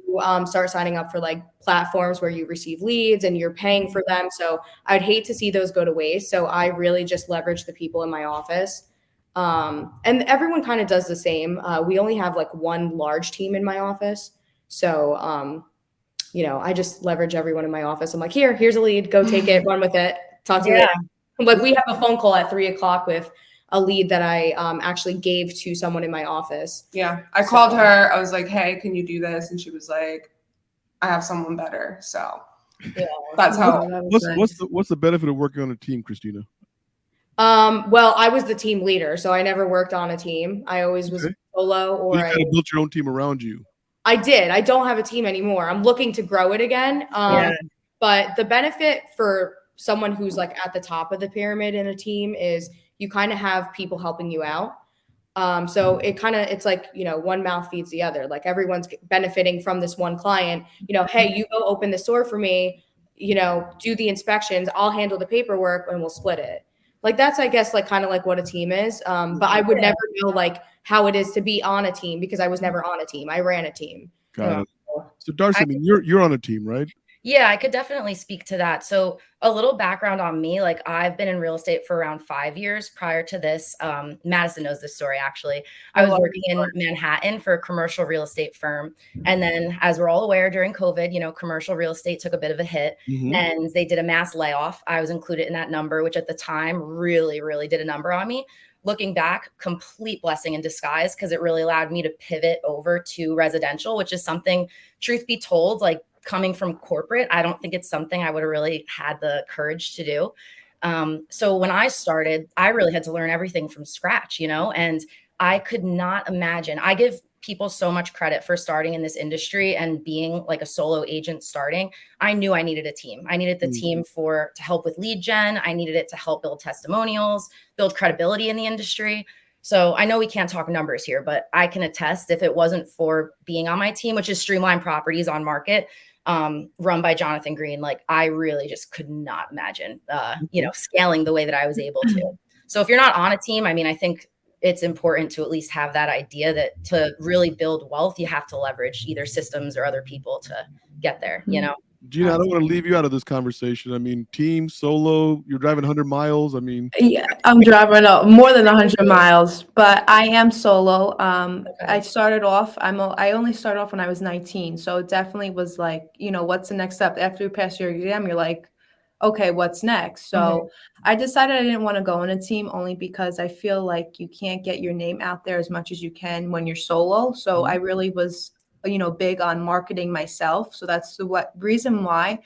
Speaker 5: start signing up for like platforms where you receive leads and you're paying for them. So I'd hate to see those go to waste. So I really just leverage the people in my office. And everyone kind of does the same. We only have like one large team in my office. So, you know, I just leverage everyone in my office. I'm like, here's a lead, go take it, run with it, talk to you later. Like we have a phone call at 3:00 with a lead that I actually gave to someone in my office.
Speaker 2: Yeah. I called her. I was like, hey, can you do this? And she was like, I have someone better. So
Speaker 5: yeah,
Speaker 2: that's how.
Speaker 1: What's the benefit of working on a team, Christina?
Speaker 5: Well, I was the team leader, so I never worked on a team. I always was solo, or
Speaker 1: you kind of built your own team around you.
Speaker 5: I did. I don't have a team anymore. I'm looking to grow it again. But the benefit for someone who's like at the top of the pyramid in a team is you kind of have people helping you out. So it's like, you know, one mouth feeds the other. Like everyone's benefiting from this one client, you know, hey, you go open the store for me, you know, do the inspections, I'll handle the paperwork and we'll split it. Like that's, I guess, like kind of like what a team is. But I would never know like how it is to be on a team because I was never on a team. I ran a team.
Speaker 1: Got it. So Darcy, I mean, you're on a team, right?
Speaker 3: Yeah, I could definitely speak to that. So a little background on me, like I've been in real estate for around 5 years prior to this. Madison knows this story actually. I
Speaker 2: I
Speaker 3: was
Speaker 2: love
Speaker 3: working
Speaker 2: this
Speaker 3: in
Speaker 2: part.
Speaker 3: Manhattan for a commercial real estate firm. And then as we're all aware during COVID, commercial real estate took a bit of a hit and they did a mass layoff. I was included in that number, which at the time really, really did a number on me. Looking back, complete blessing in disguise because it really allowed me to pivot over to residential, which is something, truth be told, like coming from corporate, I don't think it's something I would have really had the courage to do. So when I started, I really had to learn everything from scratch, and I could not imagine. I give people so much credit for starting in this industry and being like a solo agent starting. I knew I needed a team. I needed the team to help with lead gen. I needed it to help build testimonials, build credibility in the industry. So I know we can't talk numbers here, but I can attest if it wasn't for being on my team, which is Streamline Properties on Market, run by Jonathan Green, like I really just could not imagine, scaling the way that I was able to. So if you're not on a team, I mean, I think it's important to at least have that idea that to really build wealth, you have to leverage either systems or other people to get there,
Speaker 1: Gina, I don't want to leave you out of this conversation. I mean, team, solo, you're driving 100 miles. I mean,
Speaker 4: Yeah, I'm driving more than 100 miles, but I am solo. I started off, I only started off when I was 19. So it definitely was like, what's the next step? After you pass your exam, you're like, okay, what's next? So I decided I didn't want to go in a team only because I feel like you can't get your name out there as much as you can when you're solo. So I really was, big on marketing myself. So that's the reason why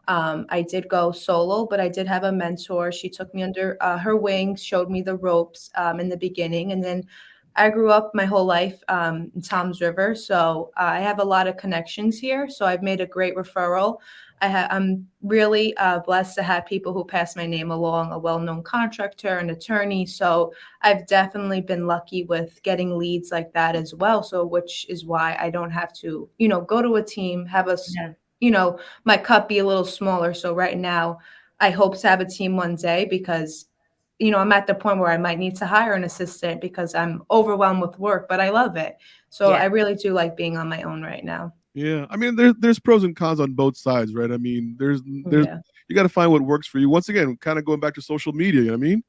Speaker 4: I did go solo, but I did have a mentor. She took me under her wing, showed me the ropes in the beginning. And then I grew up my whole life in Toms River. So I have a lot of connections here. So I've made a great referral. I'm really blessed to have people who pass my name along, a well-known contractor, an attorney. So I've definitely been lucky with getting leads like that as well. So which is why I don't have to, go to a team, have a, my cup be a little smaller. So right now I hope to have a team one day because, I'm at the point where I might need to hire an assistant because I'm overwhelmed with work, but I love it. So I really do like being on my own right now.
Speaker 1: Yeah, I mean, there's pros and cons on both sides, right? I mean, there's you got to find what works for you. Once again, kind of going back to social media, you know what I mean?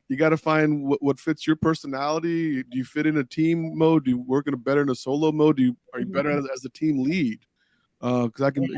Speaker 1: You got to find what fits your personality. Do you fit in a team mode? Do you work better in a solo mode? Are you better as the team lead? Because I can,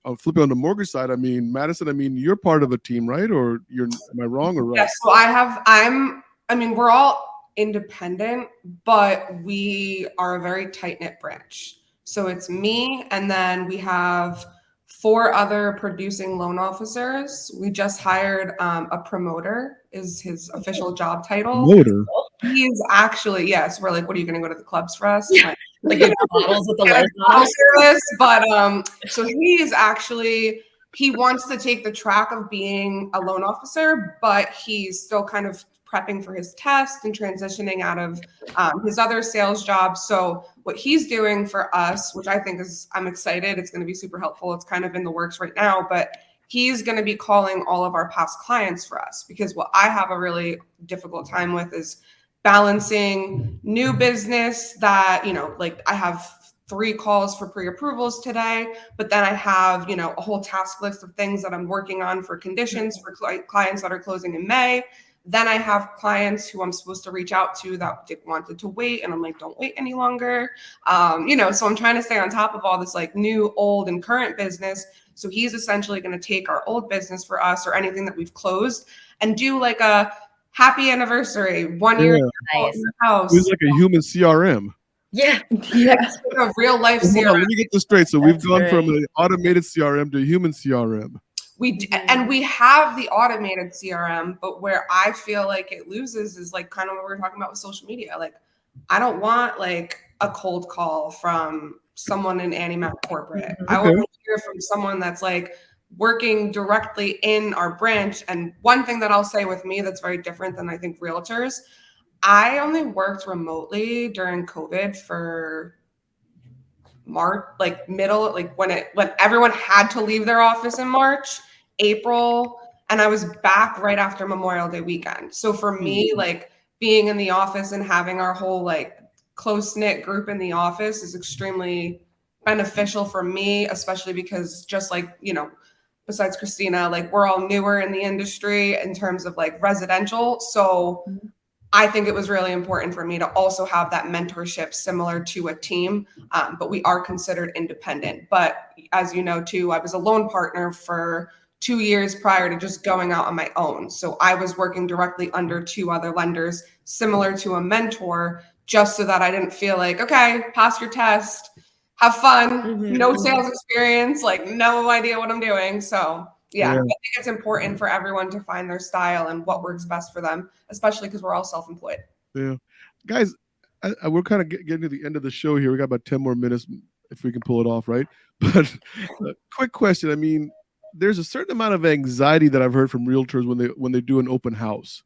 Speaker 1: I'll flip it on the mortgage side. I mean, Madison, you're part of a team, right? Or am I wrong or right?
Speaker 2: Yes. So we're all independent, but we are a very tight-knit branch. So it's me, and then we have 4 other producing loan officers. We just hired a promoter, is his official job title.
Speaker 1: Promoter.
Speaker 2: He's actually, yes, we're like, what are you going to go to the clubs for us?
Speaker 3: Like the bottles with the legs on
Speaker 2: service. But so he wants to take the track of being a loan officer, but he's still kind of prepping for his test and transitioning out of his other sales job. So what he's doing for us, which I think I'm excited, it's going to be super helpful. It's kind of in the works right now, but he's going to be calling all of our past clients for us, because what I have a really difficult time with is balancing new business that, like I have 3 calls for pre-approvals today, but then I have, a whole task list of things that I'm working on for conditions for clients that are closing in May. Then I have clients who I'm supposed to reach out to that wanted to wait, and I'm like, don't wait any longer. So I'm trying to stay on top of all this like new, old, and current business. So he's essentially going to take our old business for us or anything that we've closed and do like a happy anniversary, 1 year in the house.
Speaker 1: He's like a human CRM.
Speaker 3: Yeah.
Speaker 2: It's like a real life CRM.
Speaker 1: Hold on, let me get this straight. So we've gone from an automated CRM to a human CRM.
Speaker 2: And we have the automated CRM, but where I feel like it loses is like kind of what we were talking about with social media. Like, I don't want like a cold call from someone in Annie Mac corporate. I want to hear from someone that's like working directly in our branch. And one thing that I'll say with me that's very different than I think realtors, I only worked remotely during COVID for March, like middle, like when everyone had to leave their office in March, April, and I was back right after Memorial Day weekend. So for me, like being in the office and having our whole like close-knit group in the office is extremely beneficial for me, especially because just like, you know, besides Christina, like we're all newer in the industry in terms of like residential. So I think it was really important for me to also have that mentorship similar to a team, but we are considered independent. But as you know, too, I was a loan partner for 2 years prior to just going out on my own. So I was working directly under 2 other lenders, similar to a mentor, just so that I didn't feel like, okay, pass your test, have fun, no sales experience, like no idea what I'm doing. So yeah, I think it's important for everyone to find their style and what works best for them, especially because we're all self-employed.
Speaker 1: Yeah. Guys, we're kind of getting to the end of the show here. We got about 10 more minutes if we can pull it off, right? But quick question. I mean, there's a certain amount of anxiety that I've heard from realtors when they do an open house.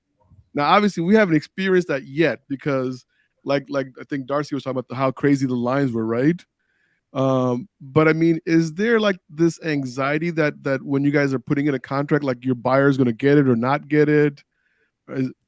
Speaker 1: Now, obviously, we haven't experienced that yet because, like I think Darcy was talking about how crazy the lines were, right? But I mean, is there like this anxiety that when you guys are putting in a contract, like your buyer's going to get it or not get it?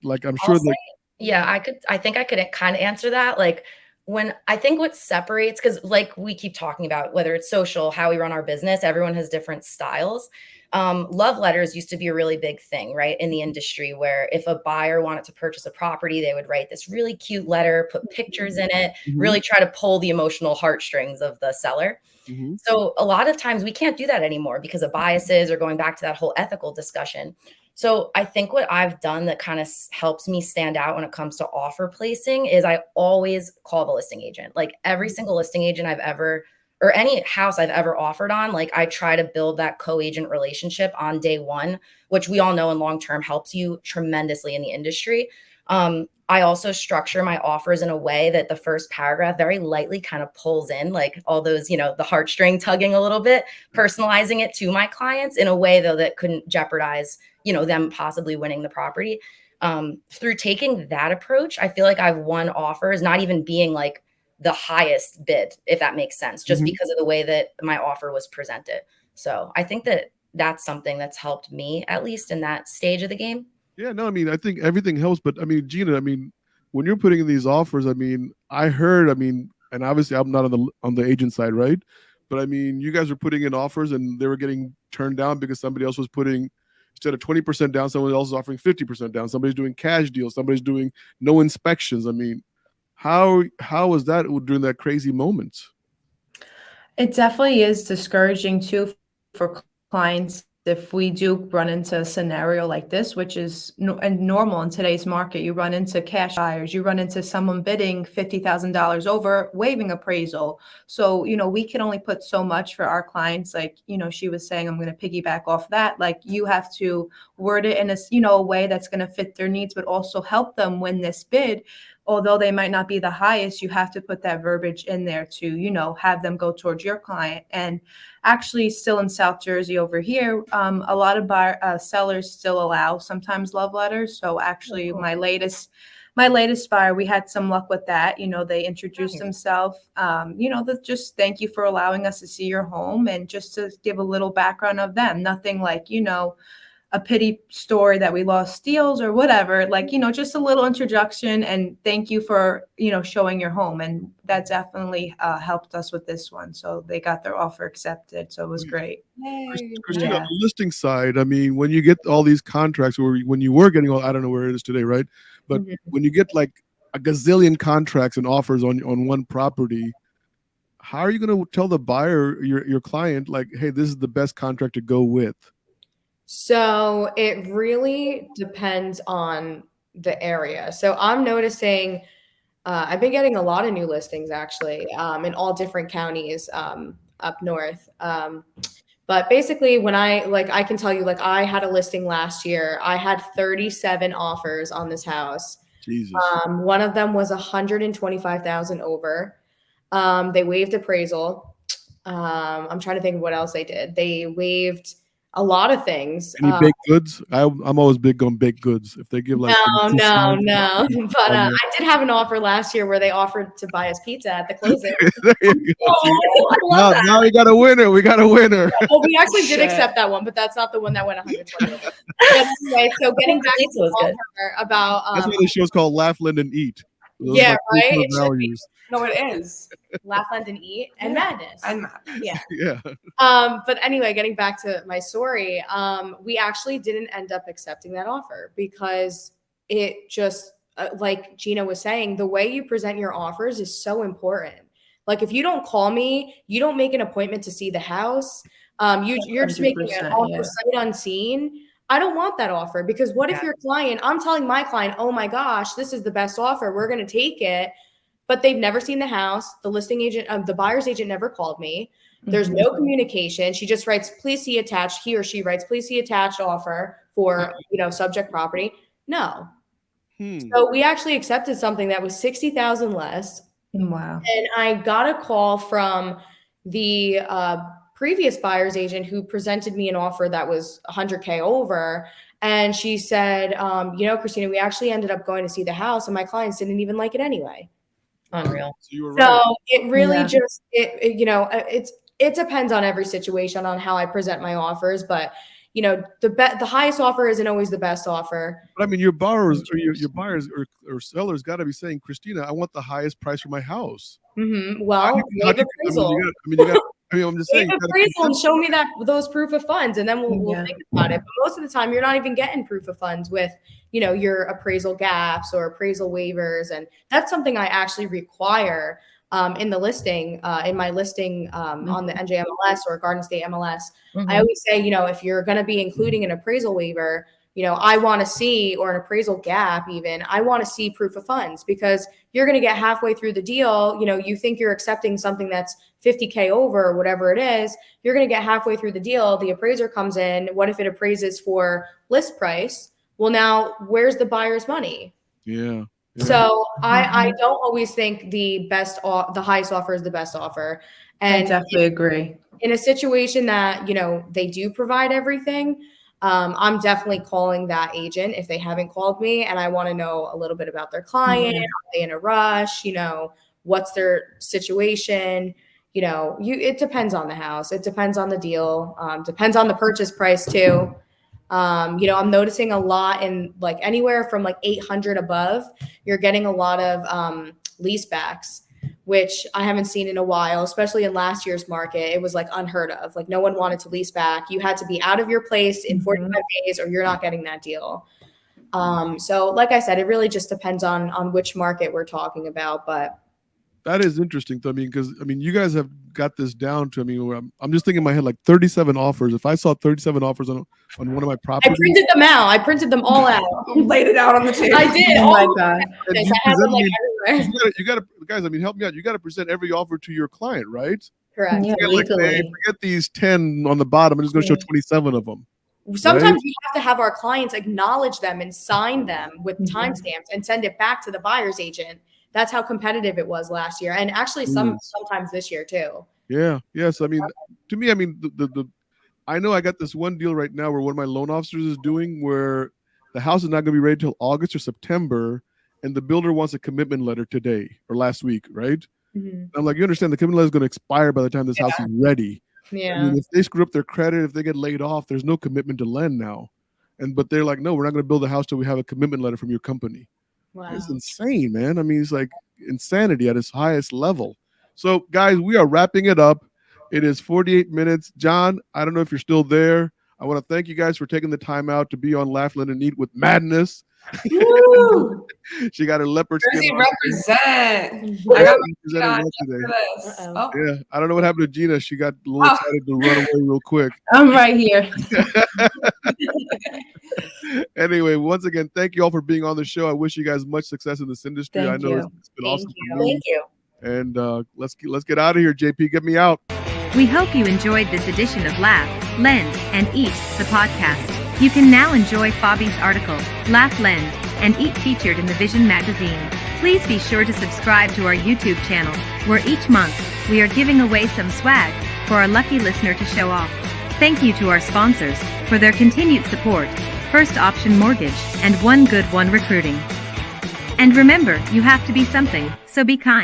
Speaker 1: Like I'm sure that.
Speaker 3: Yeah, I think I could kind of answer that. Like when I think what separates, because like we keep talking about, whether it's social, how we run our business, everyone has different styles. Love letters used to be a really big thing, right, in the industry, where if a buyer wanted to purchase a property, they would write this really cute letter, put pictures in it, really try to pull the emotional heartstrings of the seller. So a lot of times we can't do that anymore because of biases or going back to that whole ethical discussion. So I think what I've done that kind of helps me stand out when it comes to offer placing is I always call the listing agent. Like every single listing agent I've ever, or any house I've ever offered on, like I try to build that co-agent relationship on day one, which we all know in long-term helps you tremendously in the industry. I also structure my offers in a way that the first paragraph very lightly kind of pulls in like all those, you know, the heartstring tugging a little bit, personalizing it to my clients in a way though that couldn't jeopardize, you know, them possibly winning the property. Through taking that approach, I feel like I've won offers, not even being like the highest bid, if that makes sense, just because of the way that my offer was presented. So I think that that's something that's helped me, at least in that stage of the game.
Speaker 1: Yeah, no, I mean, I think everything helps, but I mean, Gina, I mean, when you're putting in these offers, I mean, I heard, I mean, and obviously I'm not on the agent side, right? But I mean, you guys were putting in offers and they were getting turned down because somebody else was putting, instead of 20% down, someone else is offering 50% down. Somebody's doing cash deals, somebody's doing no inspections. I mean, how was that during that crazy moment?
Speaker 4: It definitely is discouraging too for clients if we do run into a scenario like this, which is normal in today's market. You run into cash buyers, you run into someone bidding $50,000 over, waiving appraisal. So, you know, we can only put so much for our clients. Like, you know, she was saying, I'm going to piggyback off that. Like you have to word it in a, you know, a way that's going to fit their needs, but also help them win this bid. Although they might not be the highest, you have to put that verbiage in there to, you know, have them go towards your client. And actually still in South Jersey over here, a lot of sellers still allow sometimes love letters. So actually my latest buyer, we had some luck with that. You know, they introduced themselves, you know, just thank you for allowing us to see your home and just to give a little background of them. Nothing like, you know, a pity story that we lost deals or whatever, like, you know, just a little introduction and thank you for, you know, showing your home. And that definitely helped us with this one. So they got their offer accepted. So it was great.
Speaker 1: Christina, on the listing side, I mean, when you get all these contracts or when you were getting all, I don't know where it is today, right? But when you get like a gazillion contracts and offers on one property, how are you going to tell the buyer, your client, like, hey, this is the best contract to go with?
Speaker 5: So it really depends on the area. So I'm noticing I've been getting a lot of new listings actually in all different counties up north. But basically when I can tell you, like I had a listing last year. I had 37 offers on this house.
Speaker 1: Jesus.
Speaker 5: One of them was 125,000 over. They waived appraisal. I'm trying to think of what else they did. They waived a lot of things.
Speaker 1: Any baked goods? I'm always big on baked goods. If they give like
Speaker 5: no. But I did have an offer last year where they offered to buy us pizza at the closing.
Speaker 1: There you go. Now we got a winner. We got a winner.
Speaker 5: Well, we actually did accept that one, but that's not the one that went 120. But anyway, so getting back to about
Speaker 1: that's why the show's called Laugh, Lend, and Eat.
Speaker 5: Yeah, right.
Speaker 2: No, it is.
Speaker 5: Laugh, lend, and eat, and madness.
Speaker 2: And madness.
Speaker 5: Yeah.
Speaker 1: Yeah.
Speaker 5: But anyway, getting back to my story, we actually didn't end up accepting that offer because it just, like Gina was saying, the way you present your offers is so important. Like if you don't call me, you don't make an appointment to see the house. You're just making an offer sight unseen. I don't want that offer because what if your client, I'm telling my client, oh my gosh, this is the best offer. We're going to take it. But they've never seen the house. The listing agent, the buyer's agent never called me. There's no communication. She just writes, please see attached. He or she writes, please see attached offer for, subject property. No. So we actually accepted something that was $60,000 less.
Speaker 4: Wow.
Speaker 5: And I got a call from the previous buyer's agent who presented me an offer that was $100K over. And she said, Christina, we actually ended up going to see the house and my clients didn't even like it anyway.
Speaker 3: Unreal.
Speaker 1: So you were right.
Speaker 5: So it really just, it depends on every situation on how I present my offers, but the highest offer isn't always the best offer.
Speaker 1: But I mean, your borrowers or your buyers or sellers got to be saying, Christina, I want the highest price for my house.
Speaker 5: Well, make appraisal.
Speaker 1: I'm just saying.
Speaker 5: Make appraisal and show me those proof of funds, and then we'll think about it. But most of the time, you're not even getting proof of funds with, your appraisal gaps or appraisal waivers, and that's something I actually require in the listing, in my listing on the NJMLS or Garden State MLS. I always say, if you're going to be including an appraisal waiver, I want to see, or an appraisal gap even, I want to see proof of funds because you're going to get halfway through the deal. You think you're accepting something that's 50K over or whatever it is. You're going to get halfway through the deal. The appraiser comes in. What if it appraises for list price? Well, now where's the buyer's money? Yeah. So I don't always think the highest offer is the best offer. And
Speaker 4: I definitely agree.
Speaker 5: In a situation that, they do provide everything, I'm definitely calling that agent if they haven't called me, and I want to know a little bit about their client. Are they in a rush? What's their situation? It depends on the house. It depends on the deal. Depends on the purchase price too. I'm noticing a lot in like anywhere from like 800 above, you're getting a lot of lease backs, which I haven't seen in a while, especially in last year's market. It was like unheard of. Like no one wanted to lease back. You had to be out of your place in 45 days or you're not getting that deal. So like I said, it really just depends on which market we're talking about, but
Speaker 1: that is interesting though. Because you guys have got this down to, I'm just thinking in my head, like 37 offers. If I saw 37 offers on one of my properties.
Speaker 5: I printed them out. I printed them all out.
Speaker 2: Laid it out on the table.
Speaker 5: I did.
Speaker 4: Oh my God.
Speaker 5: I have them like everywhere.
Speaker 1: You got to, guys, help me out. You got to present every offer to your client, right?
Speaker 5: Correct.
Speaker 4: Yeah,
Speaker 1: forget these 10 on the bottom. I'm just going to show 27 of them.
Speaker 5: Sometimes we have to have our clients acknowledge them and sign them with timestamps and send it back to the buyer's agent. That's how competitive it was last year, and actually sometimes this year too. Yeah. Yes.
Speaker 1: To me, I know I got this one deal right now where one of my loan officers is doing where the house is not going to be ready till August or September, and the builder wants a commitment letter today or last week, right? I'm like, you understand the commitment letter is going to expire by the time this house is ready.
Speaker 5: Yeah.
Speaker 1: If they screw up their credit, if they get laid off, there's no commitment to lend now. But they're like, no, we're not going to build a house till we have a commitment letter from your company. Wow. It's insane, man. It's like insanity at its highest level. So, guys, we are wrapping it up. It is 48 minutes. John, I don't know if you're still there. I want to thank you guys for taking the time out to be on Laugh, Lend, and Eat with Madness. She got her leopard skin.
Speaker 2: Jersey represent.
Speaker 1: I got today. Yeah, I don't know what happened to Gina. She got a little excited to run away real quick.
Speaker 4: I'm right here.
Speaker 1: Anyway, once again, thank you all for being on the show. I wish you guys much success in this industry.
Speaker 4: Thank
Speaker 1: I know
Speaker 4: you.
Speaker 1: It's been awesome for me.
Speaker 5: Thank you.
Speaker 1: And let's get out of here, JP. Get me out.
Speaker 6: We hope you enjoyed this edition of Laugh, Lend, and Eat, the podcast. You can now enjoy Fobby's article, Laugh, Lend, and Eat, featured in the Vision magazine. Please be sure to subscribe to our YouTube channel, where each month we are giving away some swag for our lucky listener to show off. Thank you to our sponsors for their continued support, First Option Mortgage and One Good One Recruiting. And remember, you have to be something, so be kind.